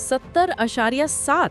70.7?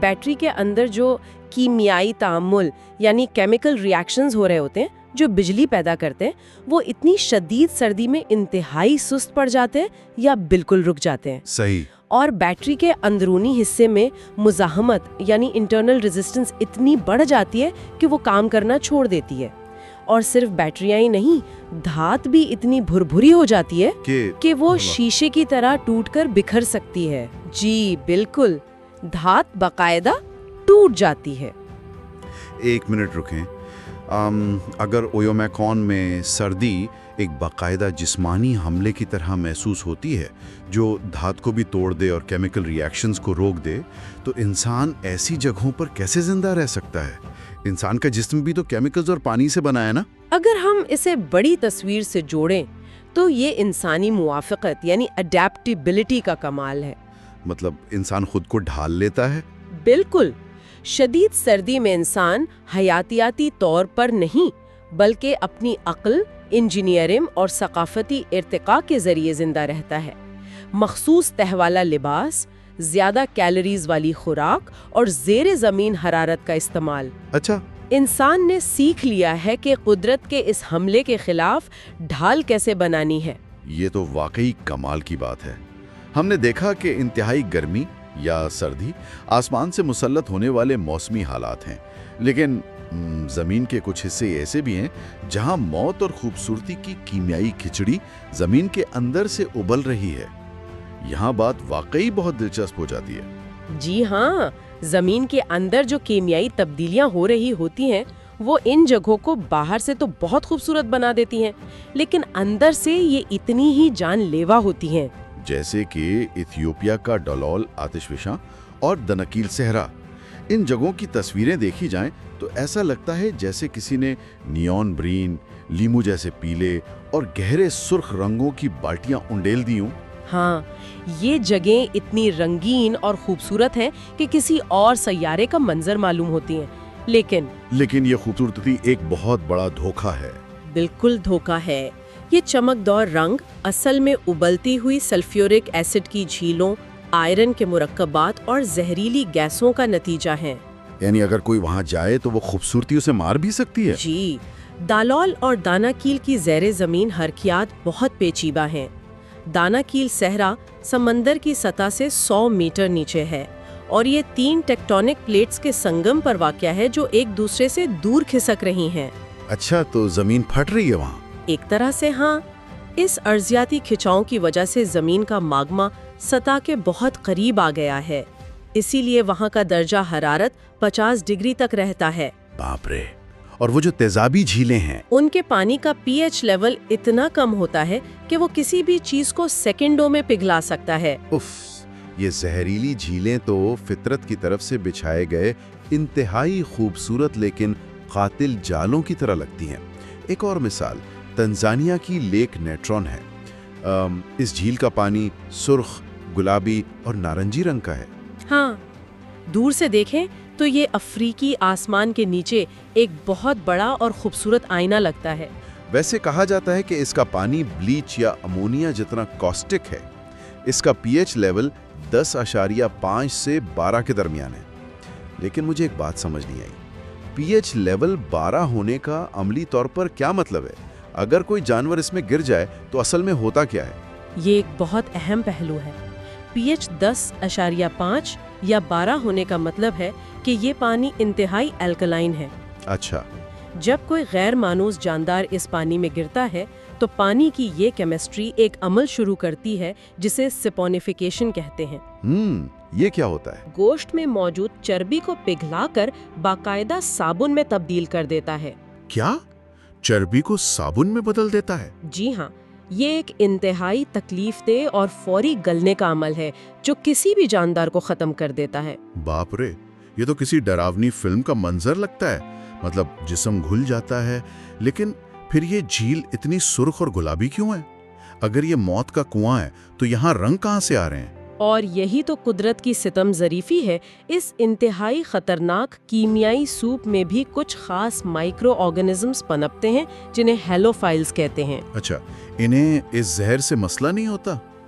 Battery کے اندر جو کیمیائی تعامل یعنی کیمیکل ریاکشنز ہو رہے ہوتے ہیں جو بجلی پیدا کرتے ہیں وہ اتنی شدید سردی میں انتہائی سست پڑ جاتے ہیں یا بالکل رک جاتے ہیں. صحیح. اور بیٹری کے اندرونی حصے میں مزاحمت یعنی انٹرنل ریزسٹنس اتنی بڑھ جاتی ہے کہ وہ کام کرنا چھوڑ دیتی ہے. اور صرف بیٹریاں ہی نہیں، دھات بھی اتنی بھربھری ہو جاتی ہے کہ وہ شیشے کی طرح ٹوٹ کر بکھر سکتی ہے. جی بالکل، دھات باقاعدہ ٹوٹ جاتی ہے. ایک منٹ رکیں. اگر اویومیکون میں سردی ایک باقاعدہ جسمانی حملے کی طرح محسوس ہوتی ہے جو دھات کو بھی توڑ دے اور کیمیکل ریاکشنز کو روک دے، تو انسان ایسی جگہوں پر کیسے زندہ رہ سکتا ہے؟ انسان کا جسم بھی تو کیمیکلز اور پانی سے بنا ہے نا؟ اگر ہم اسے بڑی تصویر سے جوڑیں تو یہ انسانی موافقت یعنی اڈیپٹیبلٹی کا کمال ہے. مطلب انسان خود کو ڈھال لیتا ہے؟ بالکل. شدید سردی میں انسان حیاتیاتی طور پر نہیں بلکہ اپنی عقل، انجینئرنگ اور ثقافتی ارتقاء کے ذریعے زندہ رہتا ہے. مخصوص تہ والا لباس، زیادہ کیلوریز والی خوراک اور زیر زمین حرارت کا استعمال. اچھا. انسان نے سیکھ لیا ہے کہ قدرت کے اس حملے کے خلاف ڈھال کیسے بنانی ہے. یہ تو واقعی کمال کی بات ہے. ہم نے دیکھا کہ انتہائی گرمی یا سردی آسمان سے مسلط ہونے والے موسمی حالات ہیں، لیکن زمین کے کچھ حصے ایسے بھی ہیں جہاں موت اور خوبصورتی کی کیمیائی کھچڑی زمین کے اندر سے ابل رہی ہے. یہاں بات واقعی بہت دلچسپ ہو جاتی ہے. جی ہاں، زمین کے اندر جو کیمیائی تبدیلیاں ہو رہی ہوتی ہیں وہ ان جگہوں کو باہر سے تو بہت خوبصورت بنا دیتی ہیں، لیکن اندر سے یہ اتنی ہی جان لیوا ہوتی ہیں. جیسے کہ ایتھیوپیا کا ڈولول آتش فشاں اور دنکیل صحرا. ان جگہوں کی تصویریں دیکھی جائیں تو ایسا لگتا ہے جیسے کسی نے نیون برین، لیمو جیسے پیلے اور گہرے سرخ رنگوں کی بالٹیاں انڈیل دی ہوں. ہاں، یہ جگہیں اتنی رنگین اور خوبصورت ہیں کہ کسی اور سیارے کا منظر معلوم ہوتی ہیں. لیکن یہ خوبصورتی ایک بہت بڑا دھوکہ ہے. بالکل دھوکہ ہے. یہ چمکدار رنگ اصل میں ابلتی ہوئی سلفیورک ایسڈ کی جھیلوں، آئرن کے مرکبات اور زہریلی گیسوں کا نتیجہ ہیں. یعنی اگر کوئی وہاں جائے تو وہ خوبصورتی اسے مار بھی سکتی ہے. جی، دالول اور داناکیل کی زیر زمین حرکیات بہت پیچیدہ ہیں. داناکیل صحرا سمندر کی سطح سے 100 میٹر نیچے ہے اور یہ 3 ٹیکٹونک پلیٹس کے سنگم پر واقع ہے جو ایک دوسرے سے دور کھسک رہی ہیں. اچھا، تو زمین پھٹ رہی ہے وہاں؟ ایک طرح سے ہاں. اس ارضیاتی کھچاؤ کی وجہ سے زمین کا ماگما سطح کے بہت قریب آ گیا ہے، اسی لیے وہاں کا درجہ حرارت 50 ڈگری تک رہتا ہے. باپ رے. اور وہ جو تیزابی جھیلیں ہیں ان کے پانی کا پی ایچ لیول اتنا کم ہوتا ہے کہ وہ کسی بھی چیز کو سیکنڈوں میں پگھلا سکتا ہے. اف، یہ زہریلی جھیلیں تو فطرت کی طرف سے بچھائے گئے انتہائی خوبصورت لیکن قاتل جالوں کی طرح لگتی ہیں. ایک اور مثال تنزانیہ کی لیک نیٹرون ہے. اس جھیل کا پانی سرخ، گلابی اور نارنجی رنگ کا ہے. ہاں، دور سے دیکھیں تو یہ افریقی آسمان کے نیچے ایک بہت بڑا اور خوبصورت آئینہ لگتا ہے. ویسے کہا جاتا ہے کہ اس کا پانی بلیچ یا امونیا جتنا کاسٹک ہے. اس کا پی ایچ لیول 10.5 سے 12 کے درمیان ہے. لیکن مجھے ایک بات سمجھ نہیں آئی. پی ایچ لیول 12 ہونے کا عملی طور پر کیا مطلب ہے؟ اگر کوئی جانور اس میں گر جائے تو اصل میں ہوتا کیا ہے؟ یہ ایک بہت اہم پہلو ہے. پی ایچ 10.5 یا 12 ہونے کا مطلب ہے کہ یہ پانی انتہائی الکلائن ہے. اچھا. جب کوئی غیر مانوس جاندار اس پانی میں گرتا ہے تو پانی کی یہ کیمسٹری ایک عمل شروع کرتی ہے جسے سپونیفیکیشن کہتے ہیں. یہ کیا ہوتا ہے؟ گوشت میں موجود چربی کو پگھلا کر باقاعدہ صابن میں تبدیل کر دیتا ہے. کیا؟ چربی کو صابن میں بدل دیتا ہے؟ جی ہاں، یہ ایک انتہائی تکلیف دہ اور فوری گلنے کا عمل ہے جو کسی بھی جاندار کو ختم کر دیتا ہے. باپ رے، یہ تو کسی ڈراونی فلم کا منظر لگتا ہے. مطلب جسم گھل جاتا ہے. لیکن پھر یہ جھیل اتنی سرخ اور گلابی کیوں ہے؟ اگر یہ موت کا کنواں ہے تو یہاں رنگ کہاں سے آ رہے ہیں؟ اور یہی تو قدرت کی ستم ظریفی ہے. اس انتہائی خطرناک کیمیائی سوپ میں بھی کچھ خاص مائکرو آرگنزمز پنپتے ہیں جنہیں ہیلوفائلز کہتے ہیں. اچھا، انہیں اس زہر سے مسئلہ نہیں ہوتا؟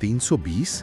320?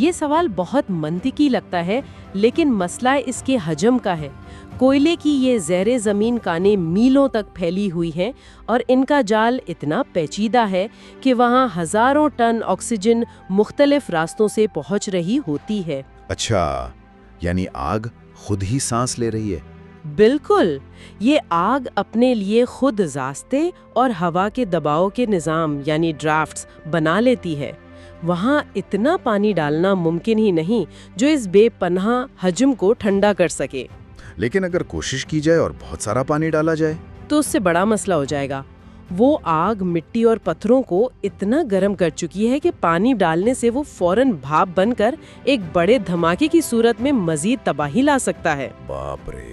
یہ سوال بہت منطقی لگتا ہے، لیکن مسئلہ اس کے حجم کا ہے۔ کوئلے کی یہ زیر زمین کانیں میلوں تک پھیلی ہوئی ہیں اور ان کا جال اتنا پیچیدہ ہے کہ وہاں ہزاروں ٹن آکسیجن مختلف راستوں سے پہنچ رہی ہوتی ہے۔ اچھا، یعنی آگ خود ہی سانس لے رہی ہے؟ بالکل، یہ آگ اپنے لیے خود راستے اور ہوا کے دباؤ کے نظام یعنی ڈرافٹس بنا لیتی ہے۔ وہاں اتنا پانی ڈالنا ممکن ہی نہیں جو اس بے پناہ حجم کو ٹھنڈا کر سکے۔ لیکن اگر کوشش کی جائے اور بہت سارا پانی ڈالا جائے تو اس سے بڑا مسئلہ ہو جائے گا۔ وہ آگ مٹی اور پتھروں کو اتنا گرم کر چکی ہے کہ پانی ڈالنے سے وہ فوراً بھاپ بن کر ایک بڑے دھماکے کی صورت میں مزید تباہی لا سکتا ہے۔ باپ رے،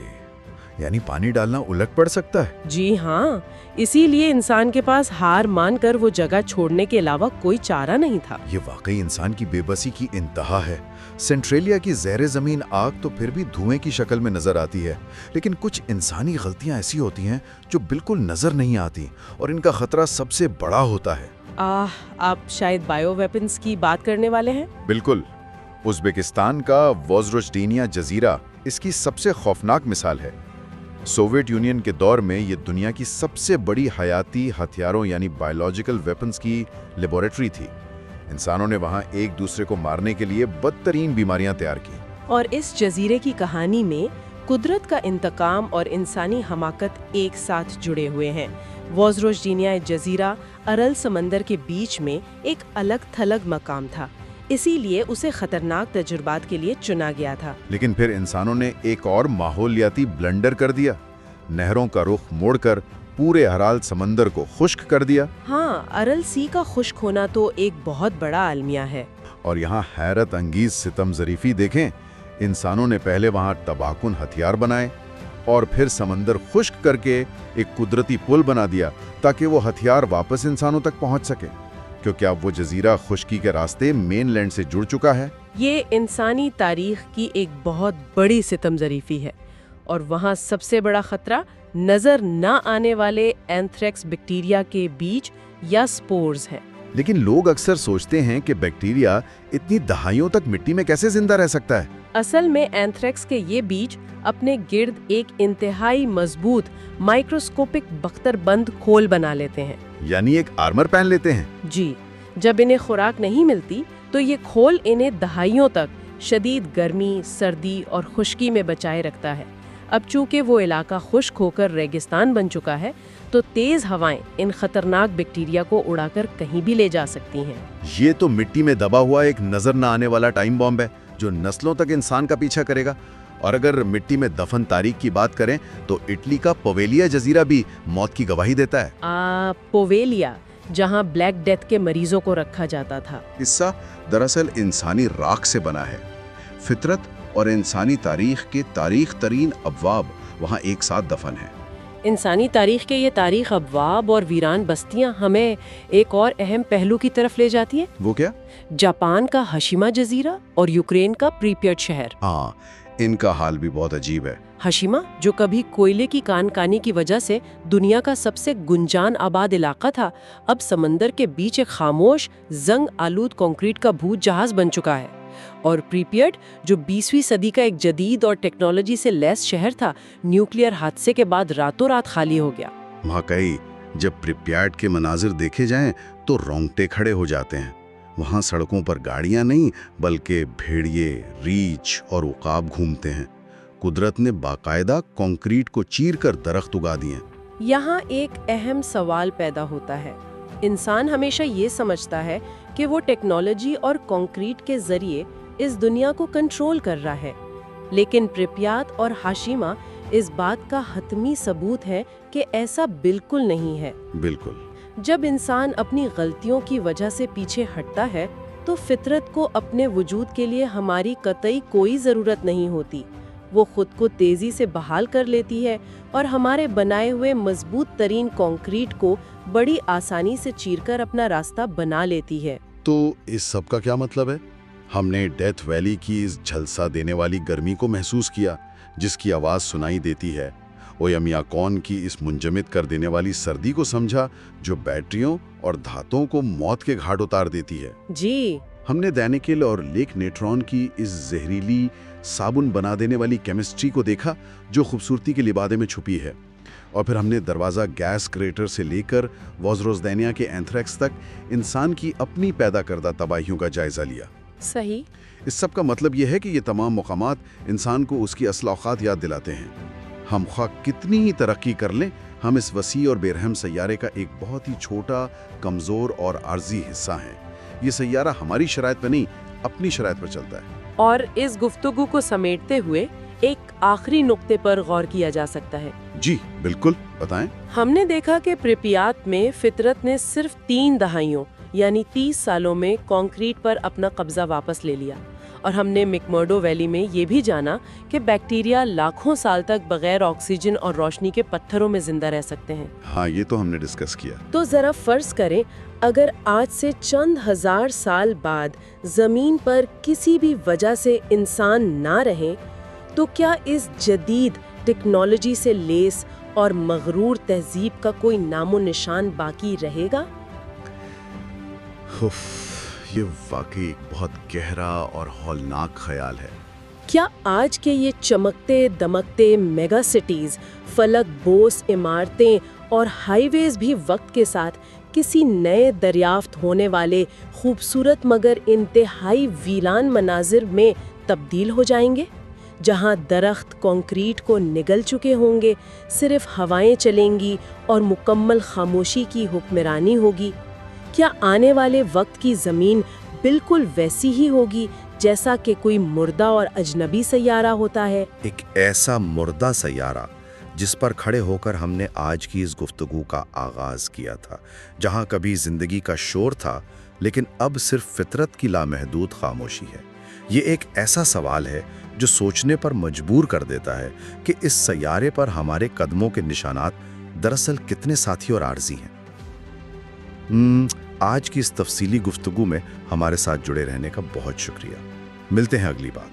یعنی پانی ڈالنا الٹ پڑ سکتا ہے؟ جی ہاں، اسی لیے انسان کے پاس ہار مان کر وہ جگہ چھوڑنے کے علاوہ کوئی چارہ نہیں تھا۔ یہ واقعی انسان کی بے بسی کی انتہا ہے۔ سنٹریلیا کی زیر زمین آگ تو پھر بھی دھوئیں کی شکل میں نظر آتی ہے، لیکن کچھ انسانی غلطیاں ایسی ہوتی ہیں جو بالکل نظر نہیں آتی اور ان کا خطرہ سب سے بڑا ہوتا ہے۔ آپ شاید بائیو ویپنز کی بات کرنے والے ہیں؟ بالکل، ازبکستان کا ووزروجدینیا جزیرہ اس کی سب سے خوفناک مثال ہے۔ سوویت یونین کے دور میں یہ دنیا کی سب سے بڑی حیاتی ہتھیاروں یعنی بایولوجیکل ویپنز کی لیبارٹری تھی۔ انسانوں نے وہاں ایک دوسرے کو مارنے کے لیے بدترین بیماریاں تیار کی۔ اور اس جزیرے کی کہانی میں قدرت کا انتقام اور انسانی حماقت ایک ساتھ جڑے ہوئے ہیں۔ ووزروجدینیا جزیرہ ارل سمندر کے بیچ میں ایک الگ تھلگ مقام تھا، اسی لیے اسے خطرناک تجربات کے لیے چنا گیا تھا۔ لیکن پھر انسانوں نے ایک اور ماحولیاتی بلنڈر کر دیا، نہروں کا رخ موڑ کر پورے ارال سمندر کو خشک کر دیا۔ ہاں، ارل سی کا خشک ہونا تو ایک بہت بڑا المیہ ہے۔ اور یہاں حیرت انگیز ستم ظریفی دیکھیں، انسانوں نے پہلے وہاں تباہ کن ہتھیار بنائے اور پھر سمندر خشک کر کے ایک قدرتی پل بنا دیا تاکہ وہ ہتھیار واپس انسانوں تک پہنچ سکے، کیونکہ اب وہ جزیرہ خشکی کے راستے مین لینڈ سے جڑ چکا ہے۔ یہ انسانی تاریخ کی ایک بہت بڑی ستم ظریفی ہے، اور وہاں سب سے بڑا خطرہ نظر نہ آنے والے اینتھریکس بیکٹیریا کے بیج یا سپورز ہے۔ لیکن لوگ اکثر سوچتے ہیں کہ بیکٹیریا اتنی دہائیوں تک مٹی میں کیسے زندہ رہ سکتا ہے؟ اصل میں اینتھریکس کے یہ بیج اپنے گرد ایک انتہائی مضبوط مائکروسکوپک بختر بند کھول بنا لیتے ہیں۔ یعنی ایک آرمر پہن لیتے ہیں؟ جی، جب انہیں خوراک نہیں ملتی تو یہ کھول انہیں دہائیوں تک شدید گرمی، سردی اور خشکی میں بچائے رکھتا ہے۔ اب چونکہ وہ علاقہ خشک ہو کر ریگستان بن چکا ہے تو تیز ہوائیں ان خطرناک بیکٹیریا کو اڑا کر کہیں بھی لے جا سکتی ہیں۔ یہ تو مٹی میں دبا ہوا ایک نظر نہ آنے والا ٹائم بم ہے جو نسلوں تک انسان کا پیچھا کرے گا۔ اور اگر مٹی میں دفن تاریخ کی بات کریں تو اٹلی کا پویلیا جزیرہ بھی موت کی گواہی دیتا ہے۔ پویلیا، جہاں بلیک ڈیتھ کے مریضوں کو رکھا جاتا تھا۔ قصہ دراصل انسانی راکھ سے بنا ہے۔ فطرت اور انسانی تاریخ کے تاریخ ترین ابواب وہاں ایک ساتھ دفن ہیں۔ انسانی تاریخ کے یہ تاریخ ابواب اور ویران بستیاں ہمیں ایک اور اہم پہلو کی طرف لے جاتی ہیں۔ وہ کیا؟ جاپان کا ہشیما جزیرہ اور یوکرین کا پریپیٹ شہر۔ ہاں، ان کا حال بھی بہت عجیب ہے۔ ہشیما، جو کبھی کوئلے کی کان کانی کی وجہ سے دنیا کا سب سے گنجان آباد علاقہ تھا، اب سمندر کے بیچ ایک خاموش زنگ آلود کنکریٹ کا بھوت جہاز بن چکا ہے۔ اور پریپیٹ، جو 20ویں صدی کا ایک جدید اور ٹیکنالوجی سے لیس شہر تھا، نیوکلیئر حادثے کے بعد راتوں رات خالی ہو گیا۔ واقعی جب پریپیٹ کے مناظر دیکھے جائیں تو رونگٹے کھڑے ہو جاتے ہیں۔ وہاں سڑکوں پر گاڑیاں نہیں بلکہ بھیڑیے، ریچھ اور عقاب گھومتے ہیں۔ قدرت نے باقاعدہ کنکریٹ کو چیر کر درخت اگا دیے۔ یہاں ایک اہم سوال پیدا ہوتا ہے۔ انسان ہمیشہ یہ سمجھتا ہے کہ وہ ٹیکنالوجی اور کنکریٹ کے ذریعے اس دنیا کو کنٹرول کر رہا ہے، لیکن پریپیات اور ہاشیما اس بات کا حتمی ثبوت ہے کہ ایسا بالکل نہیں ہے۔ بالکل۔ جب انسان اپنی غلطیوں کی وجہ سے پیچھے ہٹتا ہے تو فطرت کو اپنے وجود کے لیے ہماری قطعی کوئی ضرورت نہیں ہوتی۔ وہ خود کو تیزی سے بحال کر لیتی ہے اور ہمارے بنائے ہوئے مضبوط ترین کنکریٹ کو بڑی آسانی سے چیر کر اپنا راستہ بنا لیتی ہے۔ تو اس سب کا کیا مطلب ہے؟ ہم نے ڈیتھ ویلی کی اس جھلسا دینے والی گرمی کو محسوس کیا جس کی آواز سنائی دیتی ہے، اویمیاکون کی اس منجمد کر دینے والی سردی کو سمجھا جو بیٹریوں اور دھاتوں کو موت کے گھاٹ اتار دیتی ہے۔ جی ہم نے دینیکل اور لیک نیوٹرون کی اس زہریلی صابن بنا دینے والی کیمسٹری کو دیکھا جو خوبصورتی کے لبادے میں چھپی ہے، اور پھر ہم نے دروازہ گیس کریٹر سے لے کر وازروزدینیا کے اینتھریکس تک انسان کی اپنی پیدا کردہ تباہیوں کا جائزہ لیا۔ صحیح۔ اس سب کا مطلب یہ ہے کہ یہ تمام مقامات انسان کو اس کی اصل اوقات یاد دلاتے ہیں۔ ہم خواہ کتنی ہی ترقی کر لیں، ہم اس وسیع اور بے رحم سیارے کا ایک بہت ہی چھوٹا، کمزور اور عارضی حصہ ہیں۔ یہ سیارہ ہماری شرائط پہ نہیں، اپنی شرائط پر چلتا ہے۔ اور اس گفتگو کو سمیٹتے ہوئے ایک آخری نقطے پر غور کیا جا سکتا ہے۔ جی بالکل، بتائیں۔ ہم نے دیکھا کہ پریپیات میں فطرت نے صرف 3 دہائیوں یعنی 30 سالوں میں کانکریٹ پر اپنا قبضہ واپس لے لیا، اور ہم نے مکمرڈو ویلی میں یہ بھی جانا کہ بیکٹیریا لاکھوں سال تک بغیر آکسیجن اور روشنی کے پتھروں میں زندہ رہ سکتے ہیں۔ ہاں، یہ تو ہم نے ڈسکس کیا۔ تو ذرا فرض کریں اگر آج سے چند ہزار سال بعد زمین پر کسی بھی وجہ سے انسان نہ رہیں تو کیا اس جدید ٹیکنالوجی سے لیس اور مغرور تہذیب کا کوئی نام و نشان باقی رہے گا؟ یہ واقعی ایک بہت گہرا اور ہولناک خیال ہے۔ کیا آج کے یہ چمکتے دمکتے میگا سٹیز، فلک بوس عمارتیں اور ہائی ویز بھی وقت کے ساتھ کسی نئے دریافت ہونے والے خوبصورت مگر انتہائی ویران مناظر میں تبدیل ہو جائیں گے، جہاں درخت کنکریٹ کو نگل چکے ہوں گے، صرف ہوائیں چلیں گی اور مکمل خاموشی کی حکمرانی ہوگی؟ کیا آنے والے وقت کی زمین بالکل ویسی ہی ہوگی جیسا کہ کوئی مردہ اور اجنبی سیارہ ہوتا ہے؟ ایک ایسا مردہ سیارہ جس پر کھڑے ہو کر ہم نے آج کی اس گفتگو کا آغاز کیا تھا، جہاں کبھی زندگی کا شور تھا لیکن اب صرف فطرت کی لامحدود خاموشی ہے۔ یہ ایک ایسا سوال ہے جو سوچنے پر مجبور کر دیتا ہے کہ اس سیارے پر ہمارے قدموں کے نشانات دراصل کتنے ساتھی اور عارضی ہیں۔ آج کی اس تفصیلی گفتگو میں ہمارے ساتھ جڑے رہنے کا بہت شکریہ۔ ملتے ہیں اگلی بار۔